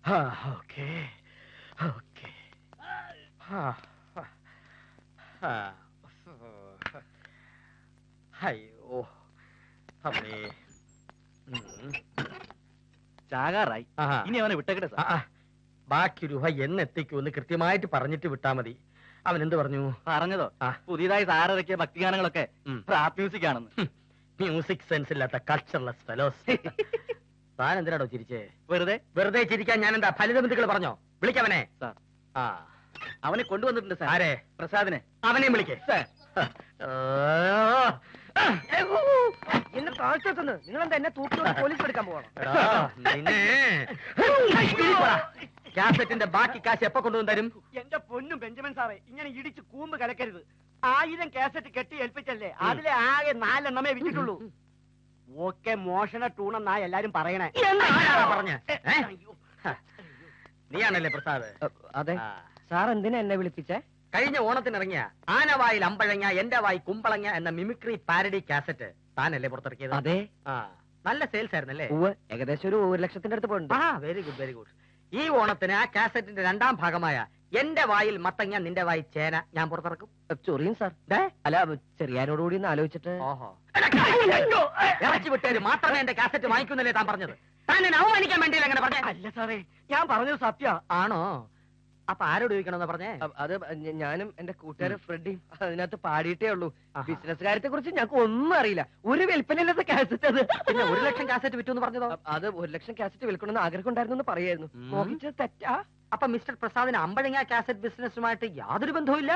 Okay okay. അയ്യോ അമ്മേ. ചാകാറായി. ഇനി അവനെ വിട്ടേക്കട്ടെ സാർ. ബാക്കി രൂപ എന്നെത്തിക്കൂന്ന് കൃത്യമായിട്ട് പറഞ്ഞിട്ട് വിട്ടാ മതി. അവൻ എന്ത് പറഞ്ഞു? പറഞ്ഞതോ പുതിയതായി സാറിറക്കിയ ഭക്തിഗാനങ്ങളൊക്കെ റാപ്പ് മ്യൂസിക് ആണെന്ന്. മ്യൂസിക് സെൻസ് ഇല്ലാത്ത കൾച്ചർലെസ് ഫെലോസ്. താൻ എന്തിനാടോ ചിരിച്ചേ? വെറുതെ വെറുതെ ചിരിക്കാൻ ഞാൻ എന്താ ഫലിതബന്ധുക്കൾ പറഞ്ഞോ? വിളിക്കവനെ. അവനെ കൊണ്ടുവന്നിട്ടുണ്ട് സാർ. ആരെ? പ്രസാദിനെ. അവനെയും വിളിക്കേ. എന്നെ താഴ്ത്തെത്തുന്നു. നിങ്ങളെന്താ എന്നെ തൂക്കി പോലീസ് എടുക്കാൻ പോകണം? കാസറ്റിന്റെ ബാക്കി കാശ് എപ്പോ കൊണ്ടുവന്ന് തരും? എന്റെ പൊന്നും ബെഞ്ചമിൻ സാറേ, ഇങ്ങനെ ഇടിച്ച് കൂമ്പ് കലക്കരുത്. 1000 കാസറ്റ് കെട്ടി ഏൽപ്പിച്ചല്ലേ, അതിലെ ആകെ 4 എണ്ണമേ വിറ്റിട്ടുള്ളൂ. ഓക്കെ മോഷണ ടൂണെന്നാ എല്ലാരും പറയണേ. പറഞ്ഞ നീയാണല്ലേ പ്രസാദ്? അതെ സാർ. എന്തിനാ എന്നെ വിളിപ്പിച്ചേ? കഴിഞ്ഞ ഓണത്തിനിറങ്ങിയ ആനവായിൽ അമ്പഴങ്ങ എന്റെ വായി കുമ്പളങ്ങ എന്ന മിമിക്രി പാരഡി കാസറ്റ് താനല്ലേ പുറത്തിറക്കിയത്? അതെ. നല്ല സെയിൽസ് ആയിരുന്നല്ലേ? ഏകദേശം ഒരു 1 ലക്ഷത്തിന്റെ അടുത്ത് പോയിട്ടുണ്ട്. Very good very good. ഈ ഓണത്തിന് ആ കാസറ്റിന്റെ 2ാം ഭാഗമായ എന്റെ വായിൽ മത്തങ്ങ നിന്റെ വായി ചേന ഞാൻ പുറത്തിറക്കും. ചൊറിയും സാർ. അല്ല, ചെറിയാനോടുകൂടി ഒന്ന് ആലോചിച്ചിട്ട്. ഓഹോ, ഇറക്കി വിട്ടേര് മാത്രമേ എന്റെ കാസറ്റ് വാങ്ങിക്കുന്നല്ലേ താൻ പറഞ്ഞത്? താൻ എന്നെ അവമാനിക്കാൻ വേണ്ടിയില്ല അങ്ങനെ പറഞ്ഞേ? അല്ല സാറേ, ഞാൻ പറഞ്ഞത് സത്യ. ആണോ? അപ്പൊ ആരോട് ചോദിക്കണമെന്ന് പറഞ്ഞേ? അത് ഞാനും എന്റെ കൂട്ടുകാരൻ ഫ്രെഡിയും അതിനകത്ത് പാടിയിട്ടേ ഉള്ളൂ. ബിസിനസ് കാര്യത്തെ കുറിച്ച് ഞങ്ങൾക്ക് ഒന്നും അറിയില്ല. ഒരു വിൽപ്പനയില്ലാത്ത കാസറ്റ് അത്. പിന്നെ 1 ലക്ഷം കാസറ്റ് വിറ്റു എന്ന് പറഞ്ഞതോ? അത് 1 ലക്ഷം കാസറ്റ് വിൽക്കണമെന്ന് ആഗ്രഹം ഉണ്ടായിരുന്നു എന്ന് പറയായിരുന്നു. നോക്കിച്ചത് തെറ്റാ? അപ്പൊ മിസ്റ്റർ പ്രസാദിന് അമ്പഴങ്ങ കാസറ്റ് ബിസിനസ്സുമായിട്ട് യാതൊരു ബന്ധവും ഇല്ല?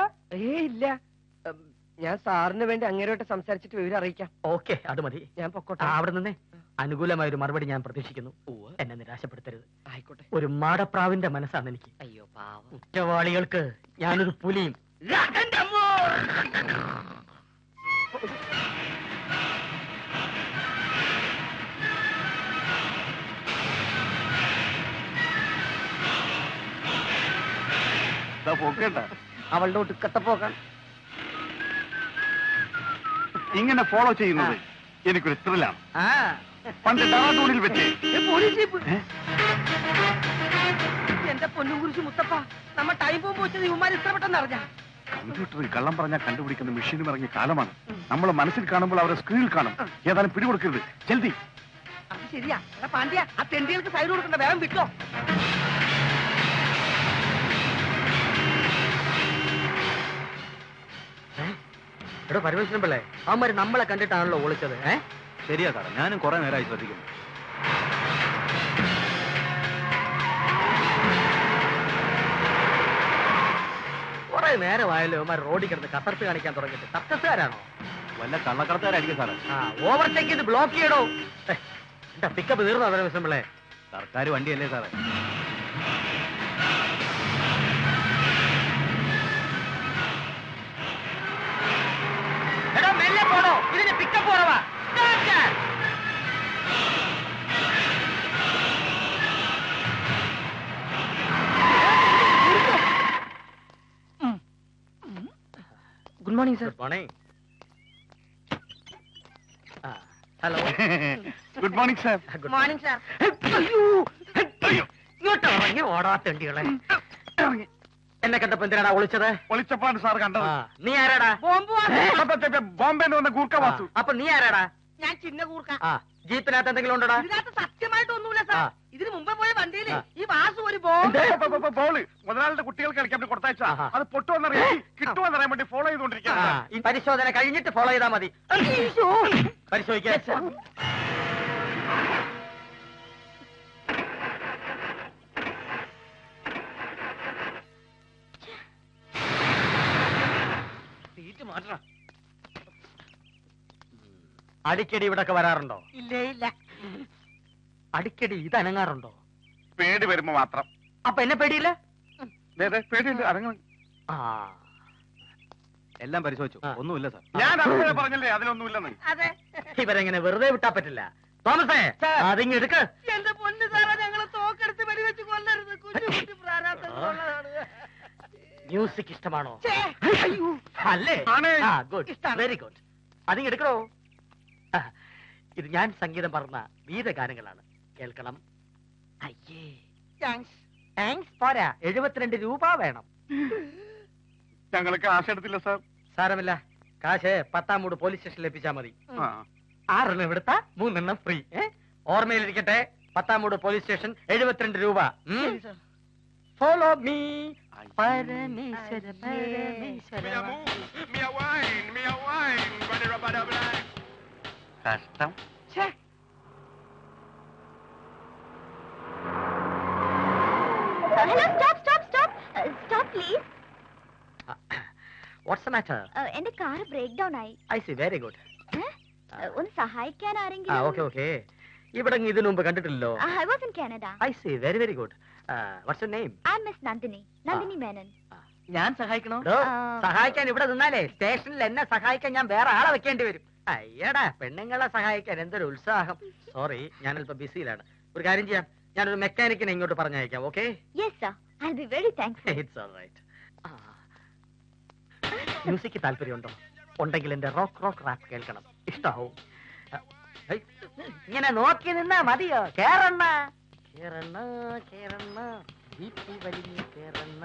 ഇല്ല. ഞാൻ സാറിന് വേണ്ടി അങ്ങേരോട്ട് സംസാരിച്ചിട്ട് വിവരം അറിയിക്കാം. ഓക്കെ, അത് മതി. ഞാൻ പൊക്കോട്ടെ. അവിടെ നിന്നേ അനുകൂലമായ ഒരു മറുപടി ഞാൻ പ്രതീക്ഷിക്കുന്നു. എന്നെ നിരാശപ്പെടുത്തരുത്. ആയിക്കോട്ടെ. ഒരു മാടപ്രാവിന്റെ മനസ്സാണ് എനിക്ക്. അയ്യോ പാവം. കുറ്റവാളികൾക്ക് ഞാനൊരു പുലിയും. അവളുടെ ഒടുക്കത്തെ പോകാൻ ഇങ്ങനെ ഫോളോ ചെയ്യുന്നത് എനിക്കൊരു ത്രില്ലാണ്. പണ്ട് ഡാറൂണിൽ വെച്ച് എന്റെ പൊന്നും കുറിച്ച് മുത്തപ്പ, നമ്മ ടൈം പോകുമ്പോ വെച്ചത് ഇവന്മാർ ഇഷ്ടപ്പെട്ടെന്ന് അറിഞ്ഞ. കമ്പ്യൂട്ടറിൽ കള്ളം പറഞ്ഞാൽ കണ്ടുപിടിക്കുന്ന മെഷീനും ഇറങ്ങിയ കാലമാണ്. നമ്മൾ മനസ്സിൽ കാണുമ്പോൾ അവരെ സ്ക്രീനിൽ കാണും. ഏതായാലും പിടികൊടുക്കരുത്. ജൽദി. അത് ശരിയാ. പാണ്ഡ്യ, ആ തെണ്ടികൾക്ക് സൈഡ് കൊടുക്കണ്ട, വേഗം വിട്ടോ. എടോ പരമേശ്വരൻ പിള്ളേ, അവന്മാര് നമ്മളെ കണ്ടിട്ടാണല്ലോ ഒളിച്ചത്. ശരിയാ സാറേ, ഞാനും കുറെ നേരമായി ശ്രദ്ധിക്കുന്നു. കുറെ നേരമായല്ലോ അവന്മാർ റോഡിൽ കിടന്ന് കസർത്ത് കാണിക്കാൻ തുടങ്ങിയിട്ട്. സർക്കസുകാരാണോ? വല്ല കള്ളക്കടത്തുകാരായിരിക്കും സാറേ. ഓവർടേക്ക് ചെയ്ത് ബ്ലോക്ക് ചെയ്യണോ? എന്താ പിക്കപ്പ് തീർന്നോ പരമേശ്വരൻ പിള്ളേ? സർക്കാർ വണ്ടിയല്ലേ സാറേ. എടോ മെല്ലെ പോടോ, ഇതിന് പിക്കപ്പ് കുറവാ. Good morning sir. Good morning. Hello. Good morning sir. Good morning sir. ഇങ്ങോട്ട് ഇറങ്ങി ഓടാത്തേണ്ടികളെ. എന്നെ കണ്ടപ്പോ എന്തിനാടാ ഒളിച്ചത്? ഒളിച്ചപ്പാണ് സാർ കണ്ടത്. നീ ആരാടാ? ബോംബെ വന്ന ഗൂർക്ക വാസു. അപ്പൊ നീ ആരാടാ? ഞാൻ ചിന്ന കൂർക്ക. ജീപ്പിനകത്ത് എന്തെങ്കിലും ഉണ്ടോടാ? ഇതിനകത്ത് സത്യമായിട്ടൊന്നുമില്ല സാർ. ഇതിന് മുമ്പേ പോയ വണ്ടിയില് ഈ വാസു ഒരു ബോംബ് ബോള് മുതലാളിയുടെ കുട്ടികൾക്ക് കളിക്കാൻ വേണ്ടി കൊടുത്തയച്ച അത് പൊട്ടുവന്നറിയാൻ കിട്ടുമെന്നറിയാൻ വേണ്ടി ഫോളോ ചെയ്തുകൊണ്ടിരിക്കുകയാണ്. ഈ പരിശോധന കഴിഞ്ഞിട്ട് ഫോളോ ചെയ്താൽ മതി. പരിശോധിക്കാം. അടിക്കടി ഇവിടൊക്കെ വരാറുണ്ടോ? ഇല്ലേ ഇല്ല. അടിക്കടി ഇത് അനങ്ങാറുണ്ടോ? പേടി വരുമ്പോ മാത്രം. അപ്പൊ എന്നെ പേടിയില്ല? പേടിയുണ്ട്. അനങ്ങ എല്ലാം പരിശോധിച്ചു, ഒന്നുമില്ല സാർ. ഞാൻ അപ്പോഴേ പറഞ്ഞല്ലേ അതിലൊന്നുമില്ലെന്ന്. അതെ. ഇവരെങ്ങനെ വെറുതെ വിട്ടാ പറ്റില്ല. തോമസേ, അതിങ്ങ് എടുക്ക്. എന്റെ പൊന്നു സാറേ, ഞങ്ങളെ തോക്കെടുത്ത് വെടിവെച്ച് കൊല്ലരുത്. കുഞ്ഞുകുട്ടി പ്രാരാബ്ദമുള്ളതാണ്. മ്യൂസിക് ഇഷ്ടമാണോ? അല്ലേ? Good, very good. അതിങ്ങ് എടുക്കണോ? ഇത് ഞാൻ സംഗീതം പറഞ്ഞ വീരഗാനങ്ങളാണ്. കേൾക്കണം. അയ്യേ, താങ്ക്സ് പോരാ, 72 രൂപ വേണം. ഞങ്ങൾക്ക് കാശ് എടുത്തില്ല സാർ. സാരമില്ല, കാശ് 10-ാം മൂട് പോലീസ് സ്റ്റേഷനിൽ എത്തിച്ചാൽ മതി. ആ. 6 എടുത്താ 3 ഫ്രീ. ഓർമ്മയിലിരിക്കട്ടെ, 10-ാം മൂട് പോലീസ് സ്റ്റേഷൻ, 72 രൂപ. Follow me. പരമേശ്വര പരമേശ്വര. കഷ്ടം. Hello, stop please. What's the matter? എന്റെ കാർ ബ്രേക്ക് ഡൗൺ ആയി. I see, very good. ഒന്ന് സഹായിക്കാൻ ആരെങ്കിലും? Okay okay. ഇവിടെ ഇതിനു മുമ്പ് കണ്ടിട്ടില്ലല്ലോ. I was in Canada. I see, very very good. What's your name? I'm Miss Nandini Menon. ഞാൻ സഹായിക്കണോ? സഹായിക്കാൻ ഇവിടെ നിന്നാലേ സ്റ്റേഷനിൽ എന്നെ സഹായിക്കാൻ ഞാൻ വേറെ ആളെ വെക്കേണ്ടി വരും. അയ്യടാ, പെണ്ണുങ്ങളെ സഹായിക്കാൻ എന്തൊരു ഉത്സാഹം. സോറി, ഞാൻ അല്പം ബിസിയിലാണ്. ഒരു കാര്യം ചെയ്യാം, ഞാനൊരു മെക്കാനിക്കിനെ ഇങ്ങോട്ട് പറഞ്ഞയക്കാം. Okay? Yes sir, I'll be very thankful. It's alright. Music താല്പര്യമുണ്ടോ? ഉണ്ടെങ്കിൽ എന്റെ റോക്ക് റാപ്പ് കേൾക്കണം, ഇഷ്ടാവും. ഇങ്ങനെ നോക്കി നിന്നാ മതിയോ? കേറണ്ണ കേറണ്ണ കേറണ്ണ, വീട്ടിൽ വലിഞ്ഞ് കേറണ്ണ.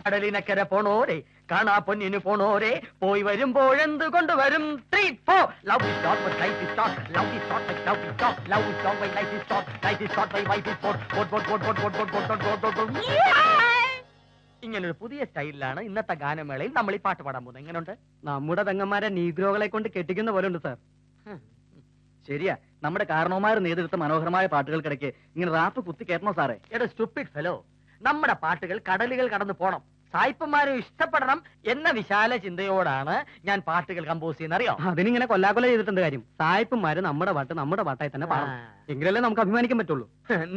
കടലിനക്കര പോണോരെ, കാണാ പൊന്നിന് പോണോരെ, പോയി വരുമ്പോഴെന്ത് കൊണ്ടുവരും? 3, 4. Love is short but life is short. Love is short but love is short. Love is long but life is short. Life is short but life is short. ഇങ്ങനൊരു പുതിയ സ്റ്റൈലിലാണ് ഇന്നത്തെ ഗാനമേളയിൽ നമ്മൾ ഈ പാട്ട് പാടാൻ പോകുന്നത്. എങ്ങനെയുണ്ട്? നമ്മുടെ പെങ്ങന്മാരെ നീഗ്രോകളെ കൊണ്ട് കെട്ടിക്കുന്ന പോലെ ഉണ്ട് സാർ. ശരിയാ, നമ്മുടെ കാരണവന്മാർ നേതൃത്വ മനോഹരമായ പാട്ടുകൾക്കിടയ്ക്ക് ഇങ്ങനെ റാപ്പ് കുത്തി കേട്ടണോ സാറേ? എടാ സ്റ്റുപ്പിഡ് ഫെലോ, നമ്മുടെ പാട്ടുകൾ കടലുകൾ കടന്നു പോണം, സായിപ്പന്മാരും ഇഷ്ടപ്പെടണം എന്ന വിശാല ചിന്തയോടാണ് ഞാൻ പാട്ടുകൾ കമ്പോസ് ചെയ്യുന്ന. അറിയോ? അതിനിങ്ങനെ കൊല്ലാകൊല ചെയ്തിട്ടുണ്ട് കാര്യം. സായിപ്പന്മാര് നമ്മുടെ പാട്ടായി തന്നെ പാടണം. എങ്കിലല്ലേ നമുക്ക് അഭിമാനിക്കാൻ പറ്റുള്ളൂ.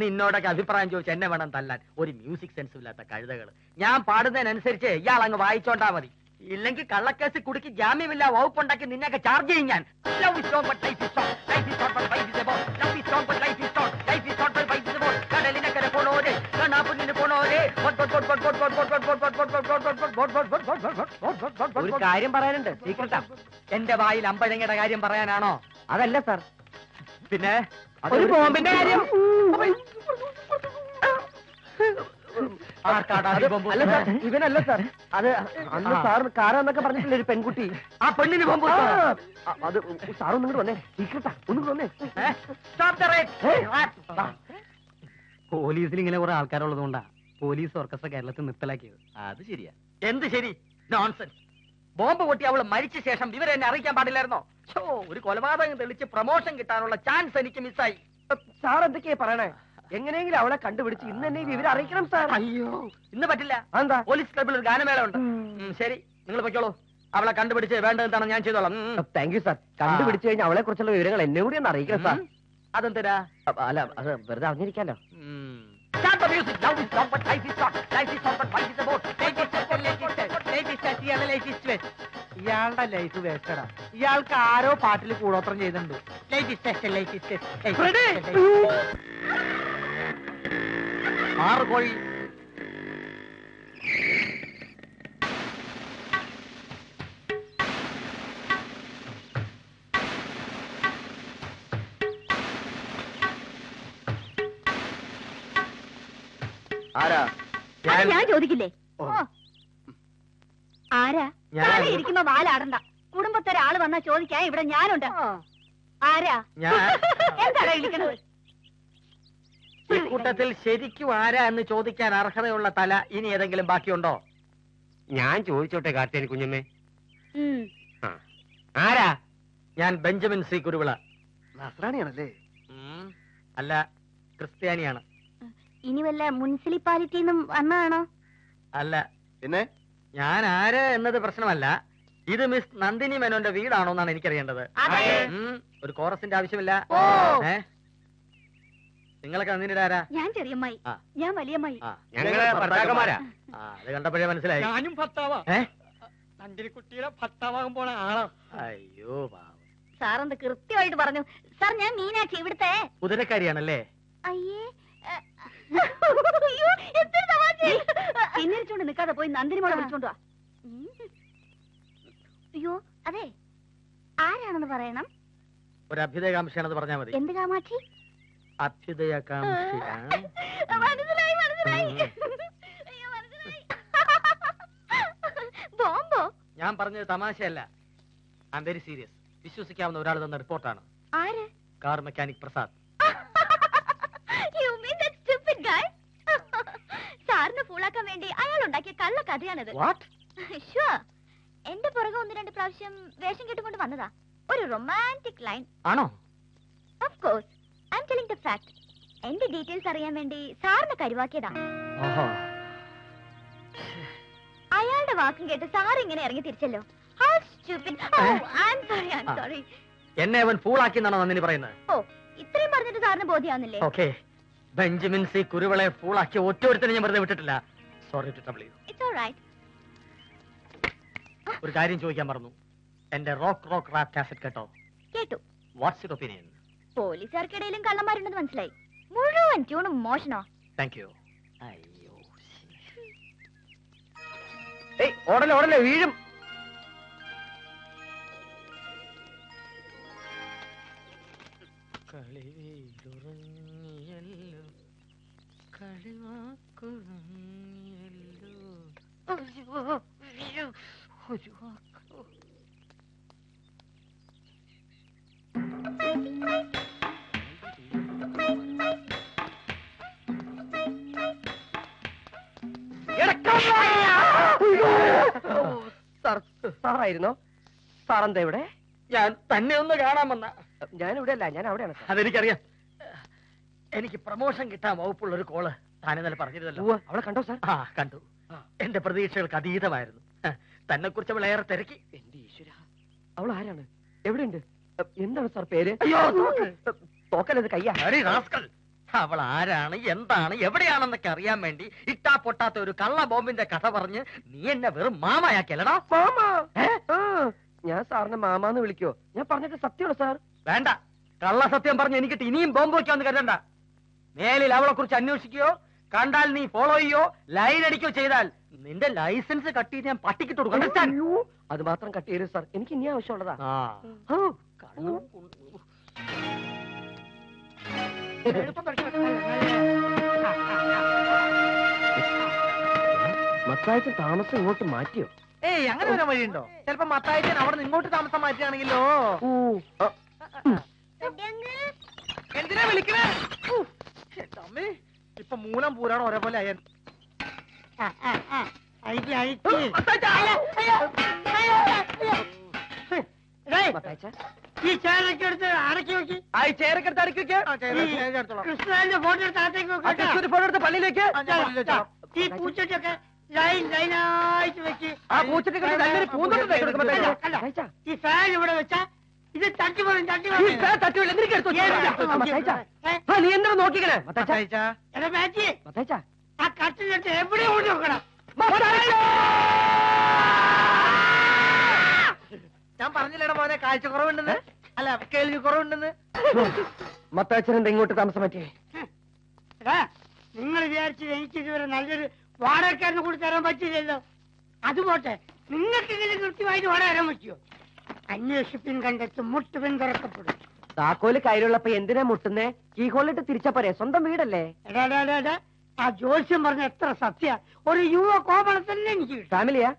നിന്നോടൊക്കെ അഭിപ്രായം ചോദിച്ചു എന്നെ വേണം തല്ലാൻ. ഒരു മ്യൂസിക് സെൻസ് ഇല്ലാത്ത കഴുതകൾ. ഞാൻ പാടുന്നതിനനുസരിച്ച് ഇയാൾ അങ്ങ് വായിച്ചോണ്ടാ മതി. ഇല്ലെങ്കിൽ കള്ളക്കേസ് കുടുക്കി ജാമ്യമില്ല വകുപ്പുണ്ടാക്കി നിന്നെയൊക്കെ ചാർജ് ചെയ്യും ഞാൻ. Love is strong but life is short. Life is short but life is about. Love is strong but life is short. Life is short but life is about. കടലിനക്കര പോണോരെ, കാണാപ്പൊന്നിന് പോണോരെ. ഒരു കാര്യം പറയാനുണ്ട്, സീക്രട്ടാ. എന്റെ വായിൽ അമ്പഴങ്ങയുടെ കാര്യം പറയാനാണോ? അതല്ല സാർ, പിന്നെ ഒരു ബോംബിന്റെ കാര്യം. അല്ല സാർ, ഇവനല്ല സാർ. അത് അന്ന് സാർ കാരാന്നൊക്കെ പറഞ്ഞിട്ടില്ല ഒരു പെൺകുട്ടി. ആ പെണ്ണിന് ബോംബ്. അത് സാർ ഒന്നും കൂടെ വന്നേ, സീക്രട്ടാ, ഒന്നും കൂടെ വന്നേ. പോലീസിൽ ഇങ്ങനെ കുറെ ആൾക്കാരുള്ളത് കൊണ്ടാ പോലീസ് ഓർക്കസ്ട്ര കേരളത്തിൽ നിർത്തലാക്കിയത്. അത് ശരിയാ. എന്ത് ശരി? നോൺസെൻസ്. ബോംബ് പൊട്ടി അവള് മരിച്ച ശേഷം വിവരം എന്നെ അറിയിക്കാൻ പാടില്ലായിരുന്നോ? ഒരു കൊലപാതകം തെളിച്ച് പ്രൊമോഷൻ കിട്ടാനുള്ള ചാൻസ് എനിക്ക് മിസ്സായി. സാർ എന്തൊക്കെയാ പറയണേ? എങ്ങനെയെങ്കിലും അവളെ കണ്ടുപിടിച്ച് ഇന്ന് തന്നെ ഈ വിവരം അറിയിക്കണം സാർ. അയ്യോ, ഇന്ന് പറ്റില്ല. എന്താ? പോലീസ് ക്ലബിൽ ഒരു ഗാനമേള ഉണ്ട്. ശരി, നിങ്ങൾ പൊയ്ക്കോളൂ. അവളെ കണ്ടുപിടിച്ച് വേണ്ടത് എന്താണെന്ന് ഞാൻ ചെയ്തോളാം. Thank you sir. കണ്ടുപിടിച്ചു കഴിഞ്ഞാൽ അവളെ കുറിച്ചുള്ള വിവരങ്ങൾ എന്നെ കൂടി ഒന്ന് അറിയിക്കണം സാർ. അതെന്തിനാ? അല്ല, അത് വെറുതെ അറിഞ്ഞിരിക്കാലോ. Start the music. Love is long but life is short. Life is short but life is about. ഇയാളുടെ ലൈഫ് വേസ്റ്റഡാ. ഇയാൾക്ക് ആരോ പാട്ടിൽ കൂടോത്രം ചെയ്തിട്ടുണ്ട്. ആറുകോഴി. ആരാ? ഞാൻ ചോദിക്കില്ലേ? ആരാ? ഞാൻ ഇരിക്കുമ്പോ വാലാടണ്ട. കുടുംബത്തെ ഒരാള് വന്നാ ചോദിക്കാൻ ഇവിടെ ഞാനുണ്ട്. ആരാ? എന്താണ് വിളിക്കണത്? ഈ കൂട്ടത്തിൽ ശരിക്കും ആരാ എന്ന് ചോദിക്കാൻ അർഹതയുള്ള തല ഇനി ഏതെങ്കിലും ബാക്കിയുണ്ടോ? ഞാൻ ചോദിച്ചോട്ടെ കാർത്തിയാനി കുഞ്ഞമ്മേ. ആരാ? ഞാൻ ബെഞ്ചമിൻ സി കുരുവിള. നസ്രാണിയാണല്ലേ? അല്ല, ക്രിസ്ത്യാനിയാണ്. ഇനി വല്ല മുനിസിപ്പാലിറ്റിന്നും വന്നതാണോ? അല്ല. പിന്നെ ഞാൻ ആര് എന്നത് പ്രശ്നമല്ല. ഇത് മിസ് നന്ദിനി മേനോന്റെ വീടാണോ എന്നാണ് എനിക്കറിയേണ്ടത്. ഒരു കോറസിന്റെ ആവശ്യമില്ല. നിങ്ങളൊക്കെ നന്ദിനിയുടെ ആരാ? ഞാൻ ചെറിയമ്മായി. ഞാൻ വലിയമ്മായി. ഞങ്ങള് ഭർത്താക്കന്മാരാ. അത് കണ്ടപ്പോഴേ മനസ്സിലായി. ഞാനും ഭർത്താവാ. നന്ദിനിക്കുട്ടിയുടെ ഭർത്താവാകാൻ പോണ ആളാ. അയ്യോ പാവം. സാറെന്ത് കൃത്യമായിട്ട് പറഞ്ഞു. സാർ, ഞാൻ മീനാക്ഷി, ഇവിടുത്തെ കുതിരക്കാരിയാണല്ലേ? അയ്യേ, പിന്നിരിച്ചോണ്ട് നിൽക്കാതെ പോയി നന്ദിനി മോളെ വിളിച്ചോണ്ട് വാ. അയ്യോ, അതെ, ആരാണെന്ന് പറയണം. ഒരു അഭ്യുദയകാംക്ഷയാണെന്ന് പറഞ്ഞാൽ മതി. എന്ത് കാമാക്ഷി? അഭ്യുദയകാംക്ഷ. മനസ്സിലായി മനസ്സിലായി. അയ്യോ, മനസ്സിലായി. ബോംബോ? ഞാൻ പറഞ്ഞത് തമാശയല്ല. I am very serious. വിശ്വസിക്കാവുന്ന ഒരാൾ തന്ന റിപ്പോർട്ടാണ്. ആര്? Car mechanic Prasad. You mean that stupid guy? സാറിന് ഫൂളാക്കാൻ വേണ്ടി അയാൾ ഉണ്ടാക്കിയ കള്ള കഥയാണിത്. What? Sure. എന്റെ പുറകെ 1-2 പ്രാവശ്യം വേഷം കെട്ടുകൊണ്ട് വന്നതാ. ഒരു റൊമാൻറ്റിക് ലൈൻ. ആണോ? Of course. I'm telling the fact. എന്റെ ഡീറ്റെയിൽസ് അറിയാൻ വേണ്ടി സാറിനെ കരുവാക്കിയതാ. ഓഹോ. അയാളുടെ വാക്കും കേട്ട് സാർ ഇങ്ങനെ ഇറങ്ങി തിരിച്ചല്ലോ. How stupid. Oh, I'm sorry. എന്നെ അവൻ ഫൂളാക്കി എന്നാണോ നന്ദിനി പറയുന്നത്? ഓ, ഇത്രയും പറഞ്ഞിട്ട് സാറിന് ബോധ്യാവുന്നില്ലേ? ഓക്കെ. ബെഞ്ചമിൻ സി കുരുവിളെ ഫൂളാക്കി ഒറ്റൊരുത്തനെ ഞാൻ വെറുതെ വിട്ടിട്ടില്ല. Sorry to trouble you. It's all right. ഒരു കാര്യം ചോദിക്കാൻ മറന്നു. എന്റെ റോക്ക് റാപ്പ് കാസറ്റ് കേട്ടോ? കേട്ടു. What's your opinion? പോലീസുകാർക്കിടയിലും കള്ളന്മാരുണ്ടെന്ന് മനസ്സിലായി. മുഴുവൻ ട്യൂണും മോഷണോ. Thank you. അയ്യോ, ഓടല്ലേ വീഴും. കളിവീടുറങ്ങിയല്ലോ, കളിവാക്കുറങ്ങിയല്ലോ. ഒരു വാക്കോ. സാറായിരുന്നോ? സാറെന്താ ഇവിടെ? ഞാൻ തന്നെ ഒന്ന് കാണാൻ വന്ന. ഞാനിവിടെ അല്ല, ഞാൻ അവിടെയാണ്. അതെനിക്കറിയാം. എനിക്ക് പ്രമോഷൻ കിട്ടാൻ വകുപ്പുള്ള ഒരു കോള് താനെന്നല്ല പറഞ്ഞിരുന്നല്ലോ. അവളെ കണ്ടോ സാർ? ആ, കണ്ടു. എന്റെ പ്രതീക്ഷകൾക്ക് അതീതമായിരുന്നു. തന്നെ കുറിച്ച് അവൾ ഏറെ തിരക്കി. എന്റെ ഈശ്വര, അവൾ ആരാണ്? എവിടെയുണ്ട്? എന്താണ് സാർ പേര്? അയ്യോ, തോക്കല്ലത് കയ്യാ. അവൾ ആരാണ്, എന്താണ്, എവിടെയാണെന്നൊക്കെ അറിയാൻ വേണ്ടി ഇട്ടാ പൊട്ടാത്ത ഒരു കള്ള ബോംബിന്റെ കഥ പറഞ്ഞ് നീ എന്നെ വെറും മാമയാക്കിയല്ലടാ. മാമ? ഞാൻ സാറിനെ മാമാന്ന് വിളിക്കോ? ഞാൻ പറഞ്ഞിട്ട് സത്യമാണ് സാർ. വേണ്ട, കള്ള സത്യം പറഞ്ഞ് എനിക്കിട്ട് ഇനിയും ബോംബ് വയ്ക്കാന്ന് കരുതണ്ട. മേലിൽ അവളെ കുറിച്ച് അന്വേഷിക്കുകയോ കണ്ടാൽ നീ ഫോളോ ചെയ്യോ ലൈൻ അടിക്കോ ചെയ്താൽ നിന്റെ ലൈസൻസ് കട്ട് ചെയ്ത് ഞാൻ പട്ടിക്കിട്ട് കൊടുക്കും. അത് മാത്രം കട്ട് ചെയ്യരുത് സാർ, എനിക്ക് ഇനി ആവശ്യമുള്ളതാ. മത്തായിക്ക് താമസം ഇങ്ങോട്ട് മാറ്റിയോ? ഏയ്, അങ്ങനെ വരാൻ വഴിയുണ്ടോ? ചിലപ്പോ മത്തായിച്ചൻ അവിടെ നിന്ന് ഇങ്ങോട്ട് താമസം മാറ്റുകയാണെങ്കിലോ. എന്തിനാ വിളിക്കണേ? അമ്മേ, ഇപ്പൊ മൂലം പൂരാണ് ഒരേപോലെ അയ്യൻ. ഈ ചേരൊക്കെ എടുത്ത് അടക്കി നോക്കി. ആ ചേരൊക്കെ എടുത്ത് അടക്കി വെക്കാം. കൃഷ്ണന്റെ ഫോട്ടോ എടുത്ത് അകത്തേക്ക് നോക്കി. ഫോട്ടോ എടുത്ത് പള്ളിയിലേക്ക്. ഈ പൂച്ചട്ടിയൊക്കെ ലൈനായിട്ട് വെച്ച്. ആ പൂച്ചട്ടി നല്ലൊരു പൂന്തോട്ടം ഈ ഫാൻ ഇവിടെ വെച്ചാ ഇത് തട്ടി പോലും നീ എന്താ നോക്കിക്കണേ? എടാ മാറ്റി ആ കട്ടിലെടുത്ത് എവിടെ കൊണ്ട് നോക്കണം. ഞാൻ പറഞ്ഞില്ലേടാ മോനെ, കാഴ്ച കുറവുണ്ടെന്ന്. അല്ല, കേൾവി കുറവുണ്ടെന്ന്. മത്താച്ചൻ എന്താ ഇങ്ങോട്ട് താമസം പറ്റിയേ? എടാ, നിങ്ങൾ വിചാരിച്ചത് എനിക്ക് ഇതുവരെ നല്ലൊരു വാടകക്കാരന് കൂടി തരാൻ പറ്റില്ലല്ലോ. അതുപോട്ടെ, നിങ്ങൾക്ക് ഇങ്ങനെ കൃത്യമായിട്ട് വാടക തരാൻ പറ്റുമോ? അന്വേഷിപ്പിൻ കണ്ടെത്തും, മുട്ടുപിൻ തുറക്കപ്പെടും. താക്കോല് കയ്യിലുള്ളപ്പോ എന്തിനാ മുട്ടുന്നേ? കീ ഹോളിട്ട് തിരിച്ചാ പോരെ, സ്വന്തം വീടല്ലേ. എടാ, ആ ജോത്സ്യം പറഞ്ഞ എത്ര സത്യ. ഒരു യുവ കോമള തന്നെ എനിക്ക് ഫാമിലിയാ.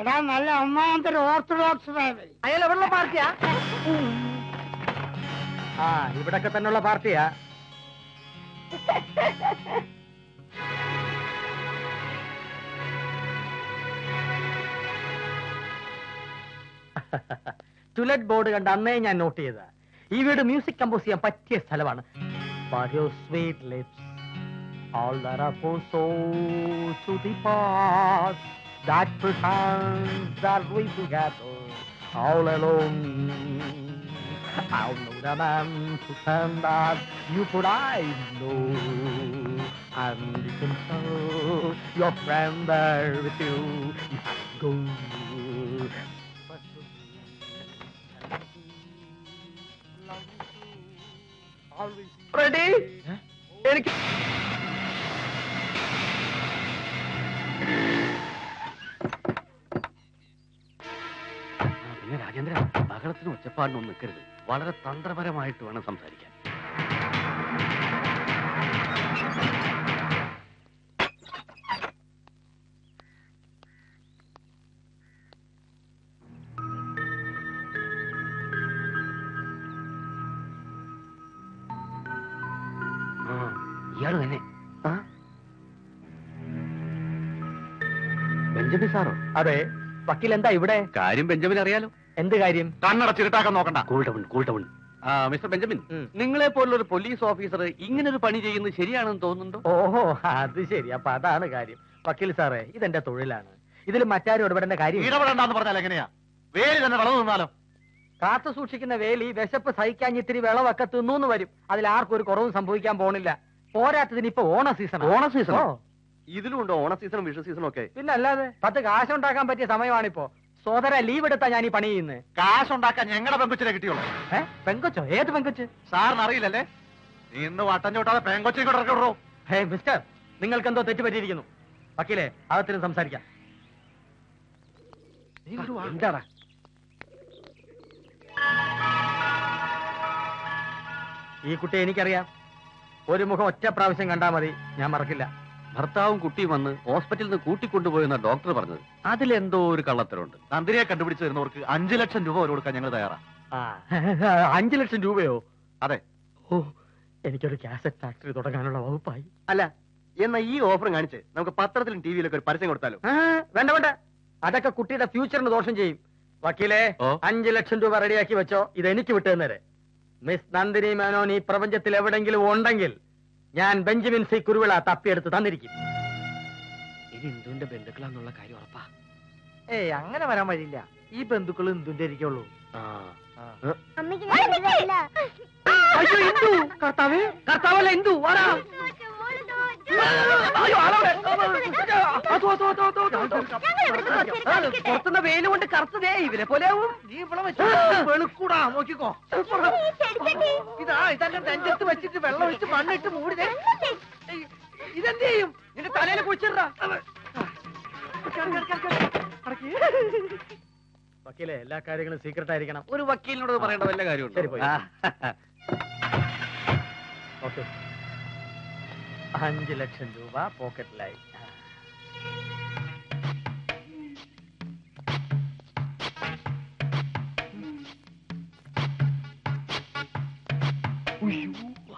എടാ, നല്ല ഒന്നാമത്തെ ഓർത്തഡോക്സ് ഫാമിലി. അയാൾ എവിടെയുള്ള പാർട്ടിയാ? ആ, ഇവിടൊക്കെ തന്നെയുള്ള പാർട്ടിയാ. ടുലറ്റ് ബോർഡ് കണ്ട് അന്നേ ഞാൻ നോട്ട് ചെയ്ത ഈ വീട് മ്യൂസിക് കമ്പോസ് ചെയ്യാൻ പറ്റിയ സ്ഥലമാണ്. For your sweet lips, all that are for so to the past, that pretends that we together all alone. I'll know the man to stand that you could I know, and you can tell your friend there with you. You have to go. Ready? എനിക്ക് പിന്നെ രാജേന്ദ്ര ബഹളത്തിനും ഒച്ചപ്പാടിനും നിൽക്കരുത്. വളരെ തന്ത്രപരമായിട്ട് വേണം സംസാരിക്കാൻ. ഇയാള് തന്നെ. Benjamin സാറോ? അതെ. വക്കീൽ എന്താ ഇവിടെ? കാര്യം ബെഞ്ചമിൻ അറിയാലോ. എന്ത് കാര്യം? കണ്ണടച്ചിട്ടാക്കാൻ നോക്കണ്ട. കൂൾട്ടവൺ. മിസ്റ്റർ ബെഞ്ചമിൻ, നിങ്ങളെ പോലുള്ള ഒരു പോലീസ് ഓഫീസർ ഇങ്ങനെ ഒരു പണി ചെയ്യുന്നത് ശരിയാണെന്ന് തോന്നുന്നുണ്ടോ? ഓഹോ, അത് ശരി. അപ്പൊ അതാണ് കാര്യം. വക്കീൽ സാറേ, ഇതെന്റെ തൊഴിലാണ്. ഇതിൽ മറ്റാരും ഇടപെടേണ്ട കാര്യം ഇടപെടണ്ടെന്ന് പറഞ്ഞാൽ എങ്ങനെയാ? വേലി തന്നെ വളർന്നു നിന്നാലോ? കാത്തു സൂക്ഷിക്കുന്ന വേലി വിശപ്പ് സഹിക്കാൻ ഇത്തിരി വിളവൊക്കെ തിന്നൂന്ന് വരും. അതിൽ ആർക്കും ഒരു കുറവും സംഭവിക്കാൻ പോണില്ല. പോരാത്തതിന് ഇപ്പൊ ഓണ സീസൺ. ഓണ സീസൺ ഇതിലുണ്ടോ? ഓണ സീസണും വിഷു സീസണും ഒക്കെ. പിന്നെ അല്ലാതെ 10 കാശുണ്ടാക്കാൻ പറ്റിയ സമയമാണിപ്പോ. സോദര ലീവ് എടുത്താ ഞാൻ ഈ പണി ചെയ്യുന്നത്. കാശുണ്ടാക്കാൻ ഞങ്ങളുടെ പെങ്കൊച്ചിനെ കിട്ടിയോളൂ. പെങ്കൊച്ചോ? ഏത് പെങ്കൊച്ച്? സാറിന് അറിയില്ലല്ലേ? നീ ഇന്ന് വട്ടം ചോട്ടാതെ പെങ്കൊച്ചിനെ കൂടെ ഇറക്കിവിടോ. ഹേ മിസ്റ്റർ, നിങ്ങൾക്ക് എന്തോ തെറ്റ് പറ്റിയിരിക്കുന്നു. വക്കീലെ, അകത്തിന് സംസാരിക്കാം. എന്താടാ? ഈ കുട്ടിയെ എനിക്കറിയാം. ഒരു മുഖം ഒറ്റ പ്രാവശ്യം കണ്ടാ മതി, ഞാൻ മറക്കില്ല. ഭർത്താവും കുട്ടിയും വന്ന് ഹോസ്പിറ്റലിൽ നിന്ന് കൂട്ടിക്കൊണ്ടുപോയെന്ന ഡോക്ടർ പറഞ്ഞത്. അതിലെന്തോ ഒരു കള്ളത്തരമുണ്ട്. നന്ദിനിയെ കണ്ടുപിടിച്ചു തരുന്നവർക്ക് 5 ലക്ഷം രൂപ വരെ കൊടുക്കാൻ ഞങ്ങൾ തയ്യാറാ. 5 ലക്ഷം രൂപയോ? അതെ. ഓ, എനിക്കൊരു കാസറ്റ് ഫാക്ടറി തുടങ്ങാനുള്ള വകുപ്പായി. അല്ല, എന്നാ ഈ ഓഫർ കാണിച്ച് നമുക്ക് പത്രത്തിലും ടിവിയിലൊക്കെ ഒരു പരസ്യം കൊടുത്താലോ? വേണ്ട വേണ്ട, അതൊക്കെ കുട്ടിയുടെ ഫ്യൂച്ചറിന് ദോഷം ചെയ്യും. വക്കീലെ, 5 ലക്ഷം രൂപ റെഡിയാക്കി വെച്ചോ. ഇത് എനിക്ക് വിട്ടുതന്നേരെ. മിസ് നന്ദിനി മേനോൻ ഈ പ്രപഞ്ചത്തിൽ എവിടെങ്കിലും ഉണ്ടെങ്കിൽ ഞാൻ ബെഞ്ചമിൻ സി കുരുവിള തപ്പിയെടുത്ത് തന്നിരിക്കും. ഇത് ഇന്ദുവിന്റെ ബന്ധുക്കളാന്നുള്ള കാര്യം ഉറപ്പാ? ഏയ്, അങ്ങനെ വരാൻ വഴിയില്ല. ഈ ബന്ധുക്കൾ ഇന്ദുന്റെ ഇരിക്കുള്ളൂ. അയ്യോ, ഇന്ദു! കർത്താവല്ല ഇന്ദു, വാടാ. പുറത്തുനിന്ന് വെയിൽ കൊണ്ട് കറുത്തതേ ഇവരെ പോലെയാവും. നീ ഇവിടെ വെളുക്കൂടാ, നോക്കിക്കോ. ഇതെല്ലാം നെഞ്ചത്ത് വെച്ചിട്ട് വെള്ളം ഒഴിച്ച് മണ്ണിട്ട് മൂടിതേ. ഇതെന്ത് ചെയ്യും? നിന്റെ തലയിൽ കുഴിച്ചിടാ. വക്കീലെ, എല്ലാ കാര്യങ്ങളും സീക്രട്ട് ആയിരിക്കണം. ഒരു വക്കീലിനോട് പറയേണ്ട വല്ല കാര്യമുണ്ട്? ശരി, പോയി. ഓക്കെ, 5 ലക്ഷം രൂപ പോക്കറ്റിലായി.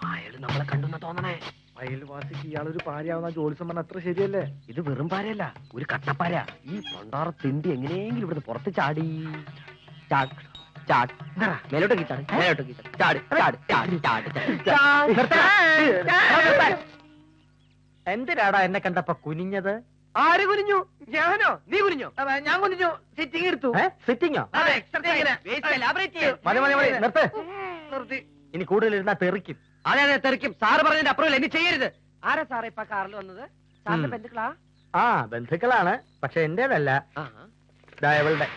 അയാള് നമ്മളെ കണ്ടെന്ന് തോന്നണേ. അയൽവാസിക്ക് ഇയാളൊരു പാരയാവുന്ന ജോലിസം പറഞ്ഞ അത്ര ശരിയല്ലേ? ഇത് വെറും പാരയല്ല, ഒരു കട്ടപ്പാര. ഈ പണ്ടാറ തിണ്ടി എങ്ങനെയെങ്കിലും ഇവിടുന്ന് പുറത്ത് ചാടി മേലോട്ടേക്ക് ചാടി, മേലോട്ടേക്ക് ചാടി, ചാടി, ചാടി, ചാടി, ചാടി. എന്തിനാടാ എന്നെ കണ്ടപ്പോ കുനിഞ്ഞത്? ആര് കുനിഞ്ഞു? ഞാനോ? നീ കുനിഞ്ഞോ? ഞാൻ കുനിഞ്ഞു. സിറ്റിംഗ് എടുത്തു. സിറ്റിങ്ങോ? മതി മതി മതി, നിർത്ത്. നിർത്തി. ഇനി കൂടുതൽ ഇരുന്നാ തെറിക്കും. അതെ അതെ, തെറിക്കും. സാറ് പറഞ്ഞതിന്റെ അപ്പുറം എന്നെ ചെയ്യരുത്. ആരാ സാറേ ഇപ്പൊ കാറിൽ വന്നത്? സാറിന്റെ ബന്ധുക്കളാ? ആ, ബന്ധുക്കളാണ്. പക്ഷെ എന്റേതല്ല. ഇവളുടെ.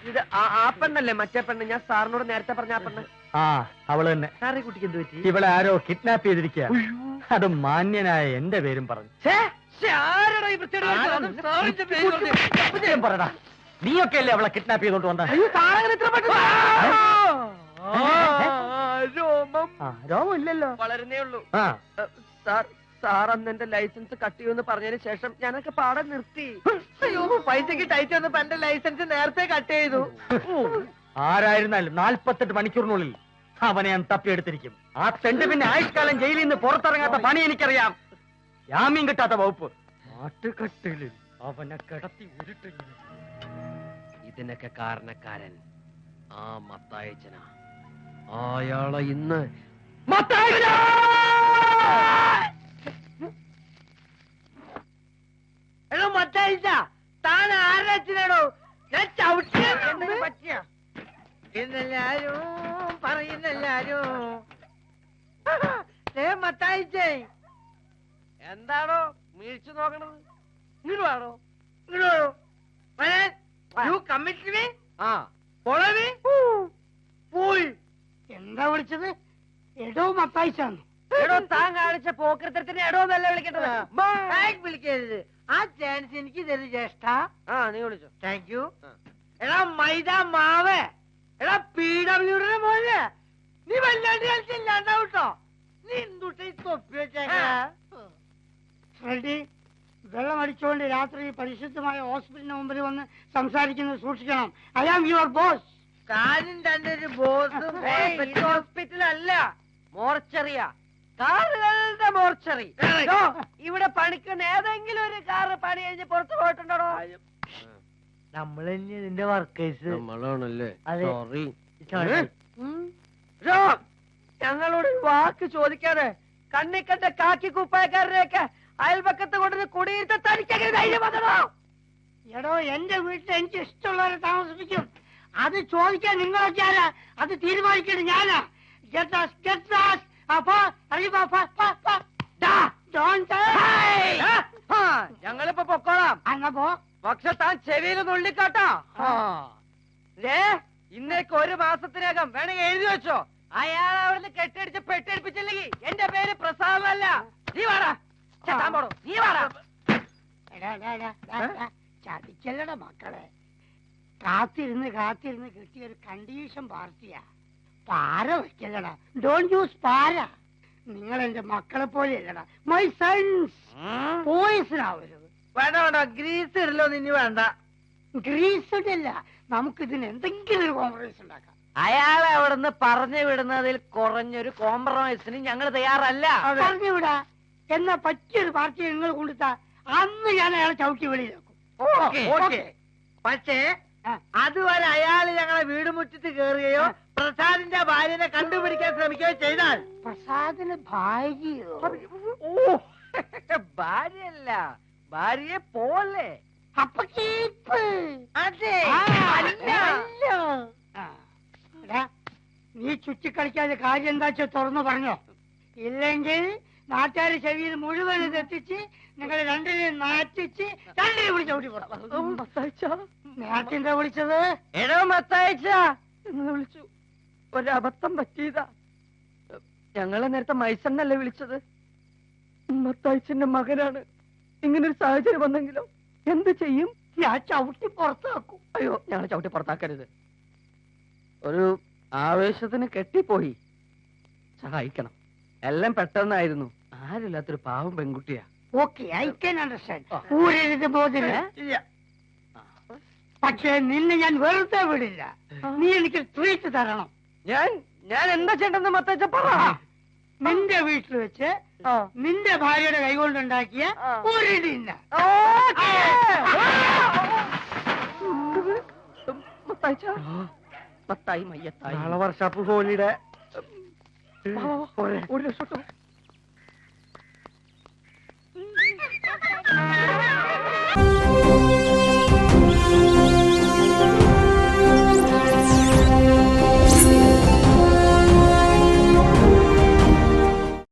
ഇത് ആ പെണ്ണല്ലേ? മറ്റേ പെണ്ണ്, ഞാൻ സാറിനോട് നേരത്തെ പറഞ്ഞ ആ പെണ്ണ്. ആ, അവള് തന്നെ. സാറേ, കുട്ടിക്ക് എന്ത് പറ്റി? ഇവളെ ആരോ കിഡ്നാപ്പ് ചെയ്തിരിക്കുക. അത് മാന്യനായ എന്റെ പേരും പറഞ്ഞു. പറടാ, നീയൊക്കെ അല്ലേ അവളെ കിഡ്നാപ്പ് ചെയ്തോണ്ട് വന്ന? രോമം ഇല്ലല്ലോ. വളരുന്നേ ഉള്ളൂ. ആ, സാർ അന്ന് എന്റെ ലൈസൻസ് കട്ട് ചെയ്യുമെന്ന് പറഞ്ഞതിന് ശേഷം ഞാനൊക്കെ പാടെ നിർത്തി. അയ്യോ, പൈസക്ക് ടൈറ്റ് വന്നപ്പോ എന്റെ ലൈസൻസ് നേരത്തെ കട്ട് ചെയ്തു. ആരായിരുന്നാലും 48 മണിക്കൂറിനുള്ളിൽ അവനെ ഞാൻ തപ്പിയെടുത്തിരിക്കും. ആ തെണ്ട് പിന്നെ ആയുഷ്കാലം ജയിലിൽ നിന്ന് പുറത്തിറങ്ങാത്ത പണി എനിക്കറിയാം. ജാമ്യം കിട്ടാത്ത വകുപ്പ്. നാട്ടുകെട്ടിലിൽ അവനെ കിടത്തി ഉരുട്ടിങ്ങനെ. ഇതിനൊക്കെ കാരണക്കാരൻ ആ മത്തായച്ചന. അയാളെ ഇന്ന് എടോ മത്തായിച്ച, താൻ ആരുടെ അച്ഛനാണോ? ഞാൻ ചവിട്ടിയ പറ്റിയ എന്നെല്ലാരും പറയുന്നെല്ലാരും. മത്തായിച്ചേ, എന്താണോ വീഴ്ച നോക്കണത്? ഇങ്ങോട്ട് വേണോ? ഇങ്ങോട്ട് പോയി. എന്താ വിളിച്ചത്? എടോ മത്തായിച്ചാണ്. എടോ, താൻ കാണിച്ച പോക്കൃത്തരത്തിന് എടോ എന്നല്ല വിളിക്കേണ്ടത്. വിളിക്കരുത്. ആ ചാൻസ് എനിക്ക് തരും ജ്യേഷ്ഠ. നീ വിളിച്ചോ. Thank you. എടാ മൈദ മാവ് നീ വല്ലാണ്ട് കളിച്ചില്ലാണ്ടാവട്ടോ. നീ എന്തുട്ട തൊപ്പി വെച്ചേക്കാ? ഫ്രെഡി, വെള്ളം അടിച്ചുകൊണ്ട് രാത്രി പരിശുദ്ധമായ ഹോസ്പിറ്റലിന് മുമ്പിൽ വന്ന് സംസാരിക്കുന്നത് സൂക്ഷിക്കണം. I am your boss. കാര്യം തന്റെ ഒരു ബോസും ഹോസ്പിറ്റൽ അല്ല, മോർച്ചറിയാ, കാറുകളുടെ മോർച്ചറി. ഇവിടെ പണിക്കുന്ന ഏതെങ്കിലും ഒരു കാറ് പണി കഴിഞ്ഞ് പുറത്തു പോയിട്ടുണ്ടോ? നമ്മൾ തന്നെ ഇതിന്റെ വർക്കേഴ്സ്. നമ്മളാണല്ലേ? സോറി. ഞങ്ങളോട് വാക്ക് ചോദിക്കാതെ കണ്ണിക്കണ്ട കാക്കി കുപ്പായക്കാരനെയൊക്കെ അയൽപക്കത്ത് കൊണ്ടൊരു കുടിയിരുത്ത തനിക്കെങ്ങനെ ധൈര്യം വന്നോ? എടോ, എന്റെ വീട്ടിൽ എനിക്ക് ഇഷ്ടമുള്ളവരെ താമസിപ്പിക്കും. അത് ചോദിക്കാൻ നിങ്ങളൊക്കെ ആരാ? അത് തീരുമാനിക്കേണ്ടത് ഞാനാ. ഞങ്ങളിപ്പോ പൊക്കോളാം. അങ്ങപ്പോ പക്ഷെ താൻ ചെവിയിൽ നുള്ളിക്കാട്ടോ. ഇന്നേക്ക് 1 മാസത്തിനകം വേണമെങ്കിൽ എഴുതി വെച്ചോ. അയാൾ അവിടുന്ന് കെട്ടടിച്ച് പെട്ടടിപ്പിച്ചില്ലെങ്കിൽ എന്റെ പേര് പ്രസാദല്ല. നീ വാടാ, താൻ പോടോ, നീ വാടാ. ചതിക്കല്ലട മക്കളെ. കാത്തിരുന്ന് കാത്തിരുന്ന് കിട്ടിയ ഒരു കണ്ടീഷൻ പാർട്ടിയാ. പാര വെക്കല്ലടാ. ഡോണ്ട് യൂസ് പാര. നിങ്ങൾ എന്റെ മക്കളെ പോലെ അല്ലടാ. My sons. പോയിസൺ ആവരുത്. വേണ്ട വേണ്ട, ഗ്രീസ് ഇടലോ നിന്നി വേണ്ട. ഗ്രീസ് ഇടില്ല. നമുക്കിതിന് എന്തെങ്കിലും ഒരു കോംപ്രമൈസ് ഉണ്ടാക്കാം. അയാളെ അവിടുന്ന് പറഞ്ഞു വിടുന്നതിൽ കുറഞ്ഞൊരു കോംപ്രമൈസിന് ഞങ്ങൾ തയ്യാറല്ല. പറഞ്ഞുവിടാ. എന്നാ പറ്റിയൊരു പാർട്ടി നിങ്ങൾ കൊണ്ടുത്താ അന്ന് ഞാൻ അയാളെ ചവിട്ടി വെളിയിലാക്കും. പക്ഷേ അതുവരെ അയാൾ ഞങ്ങളെ വീട് മുറ്റത്ത് കയറുകയോ പ്രസാദിന്റെ ഭാര്യനെ കണ്ടുപിടിക്കാൻ ശ്രമിക്കുകയോ ചെയ്താൽ പ്രസാദിന് ഭാര്യയോ? ഭാര്യയല്ല, ഭാര്യയെ പോലെ. അപ്പൊ കേപ്പ്. അതെ. നീ ചുറ്റിക്കളിക്കാതെ കാര്യം എന്താ വെച്ചാൽ തുറന്നു പറഞ്ഞോ. ഇല്ലെങ്കിൽ നാട്ടുകാർ ചെവിയിൽ മുഴുവൻ ഇതെത്തിച്ച് നിങ്ങൾ രണ്ടിനെയും നാറ്റിച്ച് രണ്ടിനെ വിളിച്ച് ഓടി പോടാം. നേരത്തെ വിളിച്ചത് എടോ മത്തായിച്ച എന്ന് വിളിച്ചു. ഒരബദ്ധം പറ്റിയതാ. ഞങ്ങളെ നേരത്തെ മൈസണ്ണല്ലേ വിളിച്ചത്. മത്തായിച്ചന്റെ മകനാണ്. ഇങ്ങനൊരു സാഹചര്യം വന്നെങ്കിലോ എന്ത് ചെയ്യും? ഞാൻ ചവിട്ടി പുറത്താക്കും. അയ്യോ, ഞങ്ങൾ ചവിട്ടി പുറത്താക്കരുത്. ഒരു ആവേശത്തിന് കെട്ടിപ്പോയി. സഹായിക്കണം. എല്ലാം പെട്ടെന്നായിരുന്നു. ആരില്ലാത്തൊരു പാവം പെൺകുട്ടിയാ. Okay, I can understand. ഊരരുത് ബോധന. പക്ഷേ നിന്നെ ഞാൻ വെറുതെ വിടില്ല. നീ എനിക്ക് ട്രീറ്റ് തരണം. ഞാൻ എന്താ ചെയ്യണ്ടെന്ന് മത്തച്ച പറ. നിന്റെ വീട്ടിൽ വെച്ച് നിന്റെ ഭാര്യയുടെ കൈകൊണ്ടുണ്ടാക്കിയ ഒരു ദിന മത്തായി മയ്യത്തായി വർഷാപ്പ് ഹോളിയുടെ ഒരു ലക്ഷം